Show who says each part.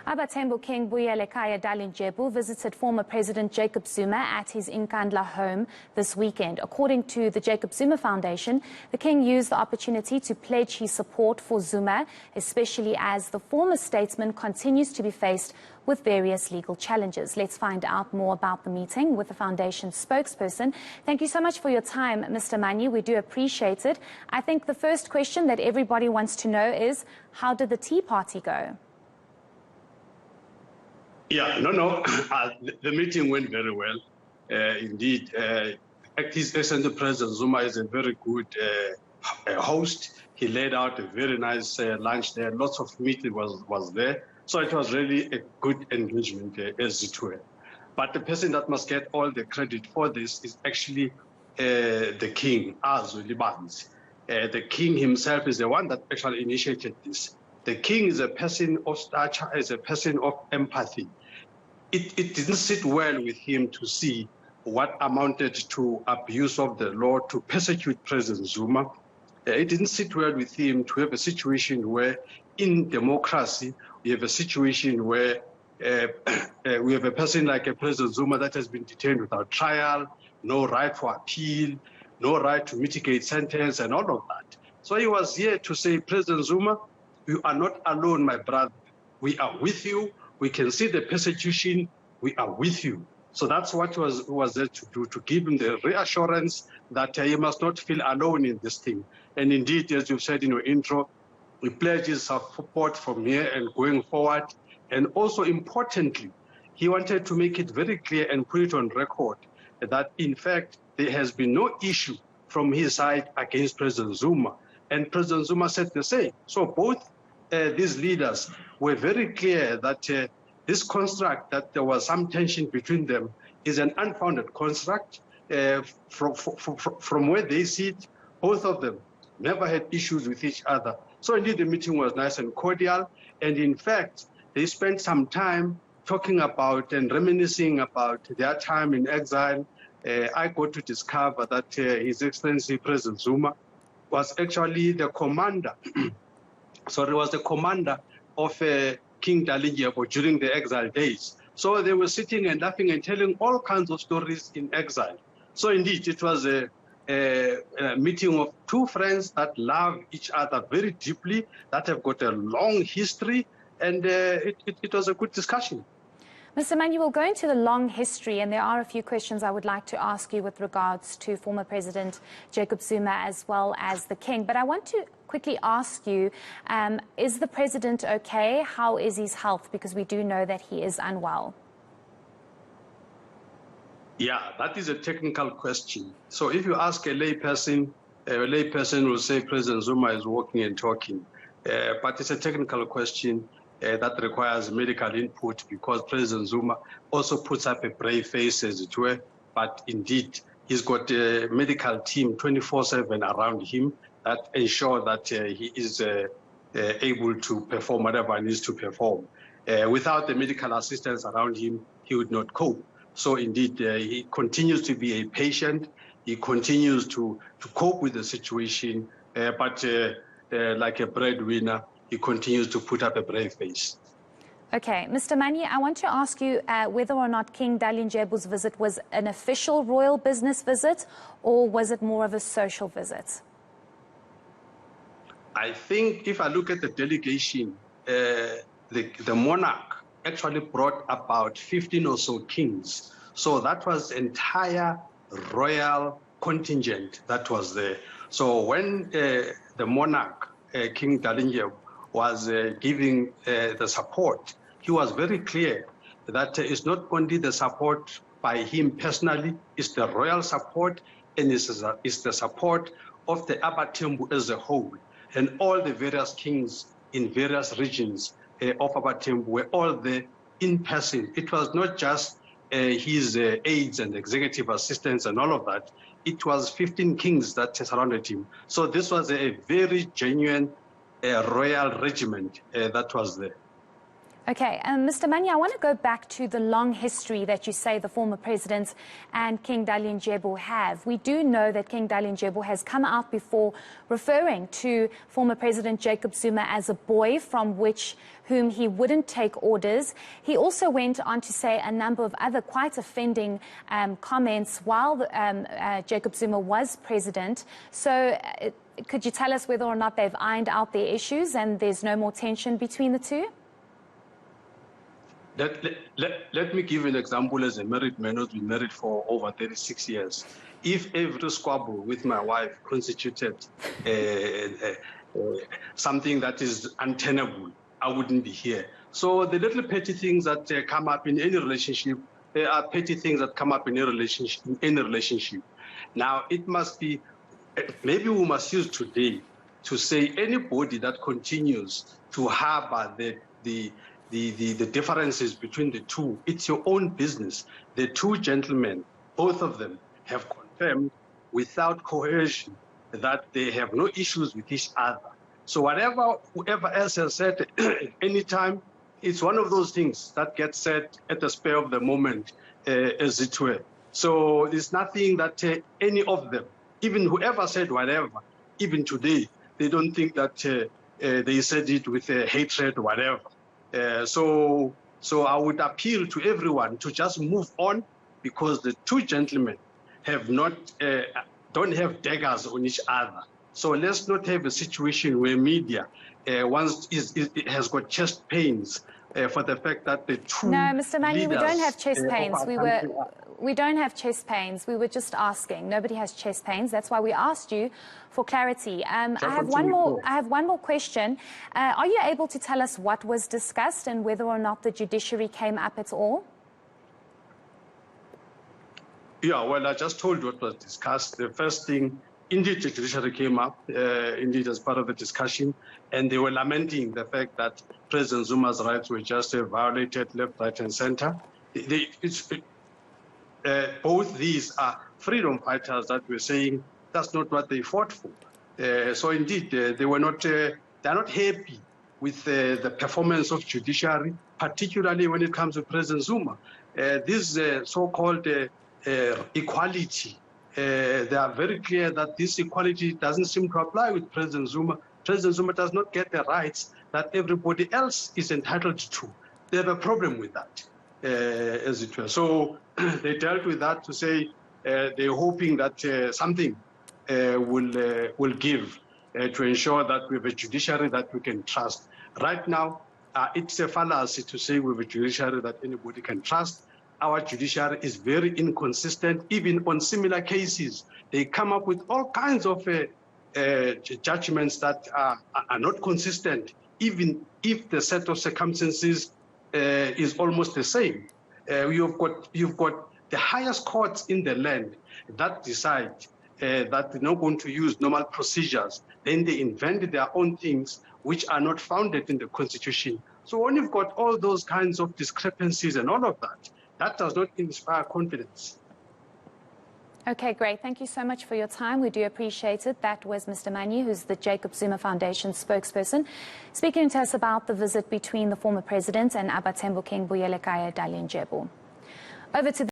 Speaker 1: Abathembu King Buyelekhaya Dalindyebo visited former President Jacob Zuma at his Nkandla home this weekend. According to the Jacob Zuma Foundation, the king used the opportunity to pledge his support for Zuma, especially as the former statesman continues to be faced with various legal challenges. Let's find out more about the meeting with the foundation's spokesperson. Thank you so much for your time, Mr. Manyi. We do appreciate it. I think the first question that everybody wants to know is, how did the tea party go?
Speaker 2: Yeah, the meeting went very well. Indeed, His Excellency President Zuma is a very good host. He laid out a very nice lunch there. Lots of meat was there. So it was really a good engagement as it were. But the person that must get all the credit for this is actually the king, Azuli. The king himself is the one that actually initiated this. The king is a person of stature, is a person of empathy. It didn't sit well with him to see what amounted to abuse of the law, to persecute President Zuma. It didn't sit well with him to have a situation where, in democracy, we have a situation where we have a person like a President Zuma that has been detained without trial, no right for appeal, no right to mitigate sentence, and all of that. So he was here to say, President Zuma, you are not alone, my brother. We are with you. We can see the persecution. We are with you. So that's what was there to do, to give him the reassurance that he must not feel alone in this thing. And indeed, as you said in your intro, we pledge his support from here and going forward. And also importantly, he wanted to make it very clear and put it on record that, in fact, there has been no issue from his side against President Zuma. And President Zuma said the same. So both these leaders were very clear that this construct, that there was some tension between them, is an unfounded construct. From where they sit, both of them never had issues with each other. So indeed, the meeting was nice and cordial. And in fact, they spent some time talking about and reminiscing about their time in exile. I got to discover that His Excellency President Zuma was actually the commander. So he was the commander of King Dalindyebo during the exile days. So they were sitting and laughing and telling all kinds of stories in exile. So indeed, it was a meeting of two friends that love each other very deeply, that have got a long history, and it was a good discussion.
Speaker 1: Mr. Manyi, we'll go into the long history, and there are a few questions I would like to ask you with regards to former President Jacob Zuma as well as the king. But I want to quickly ask you, is the president okay? How is his health? Because we do know that he is unwell.
Speaker 2: Yeah, that is a technical question. So if you ask a layperson will say President Zuma is walking and talking. But it's a technical question that requires medical input, because President Zuma also puts up a brave face, as it were. But indeed, he's got a medical team 24/7 around him that ensure that he is able to perform whatever he needs to perform. Without the medical assistance around him, he would not cope. So indeed, he continues to be a patient. He continues to cope with the situation, but like a breadwinner, he continues to put up a brave face.
Speaker 1: Okay, Mr. Manyi, I want to ask you whether or not King Dalindyebo's visit was an official royal business visit, or was it more of a social visit?
Speaker 2: I think if I look at the delegation, the monarch actually brought about 15 or so kings. So that was entire royal contingent that was there. So when the monarch, King Dalindyebo, was giving the support, he was very clear that it's not only the support by him personally, it's the royal support, and it's the support of the Abathembu as a whole. And all the various kings in various regions of Abathembu were all there in person. It was not just his aides and executive assistants and all of that. It was 15 kings that surrounded him. So this was a very genuine royal regiment that was there.
Speaker 1: Okay, Mr. Manyi, I want to go back to the long history that you say the former president and King Dalindyebo have. We do know that King Dalindyebo has come out before referring to former President Jacob Zuma as a boy from whom he wouldn't take orders. He also went on to say a number of other quite offending comments while Jacob Zuma was president. So could you tell us whether or not they've ironed out their issues and there's no more tension between the two?
Speaker 2: Let me give an example as a married man who's been married for over 36 years. If every squabble with my wife constituted something that is untenable, I wouldn't be here. So the little petty things that come up in any relationship, there are petty things that come up in any relationship. Now, it must be, maybe we must use today to say anybody that continues to harbor the differences between the two, it's your own business. The two gentlemen, both of them, have confirmed without coercion that they have no issues with each other. So whoever else has said anytime, it's one of those things that gets said at the spur of the moment, as it were. So there's nothing that any of them, even whoever said whatever, even today, they don't think that they said it with hatred or whatever. So I would appeal to everyone to just move on, because the two gentlemen have don't have daggers on each other. So let's not have a situation where media has got chest pains for the fact that the two
Speaker 1: No, Mr. Manyi, we don't have chest pains.
Speaker 2: We
Speaker 1: don't have chest pains. We were just asking. Nobody has chest pains. That's why we asked you for clarity. I have one more question. Are you able to tell us what was discussed and whether or not the judiciary came up at all?
Speaker 2: Yeah, well, I just told you what was discussed. The first thing, indeed, the judiciary came up, indeed, as part of the discussion, and they were lamenting the fact that President Zuma's rights were just violated left, right, and center. Both these are freedom fighters that were saying that's not what they fought for. So indeed, they were not. They're not happy with the performance of judiciary, particularly when it comes to President Zuma. This so-called equality. They are very clear that this equality doesn't seem to apply with President Zuma. President Zuma does not get the rights that everybody else is entitled to. They have a problem with that, as it were. So they dealt with that to say they're hoping that something will give to ensure that we have a judiciary that we can trust. Right now, it's a fallacy to say we have a judiciary that anybody can trust. Our judiciary is very inconsistent, even on similar cases. They come up with all kinds of judgments that are not consistent, even if the set of circumstances is almost the same. You've got the highest courts in the land that decide that they're not going to use normal procedures. Then they invent their own things which are not founded in the Constitution. So when you've got all those kinds of discrepancies and all of that, that does not inspire confidence.
Speaker 1: Okay, great. Thank you so much for your time. We do appreciate it. That was Mr. Manyi, who's the Jacob Zuma Foundation spokesperson, speaking to us about the visit between the former president and Abathembu King Buyelekhaya Dalindyebo. Over to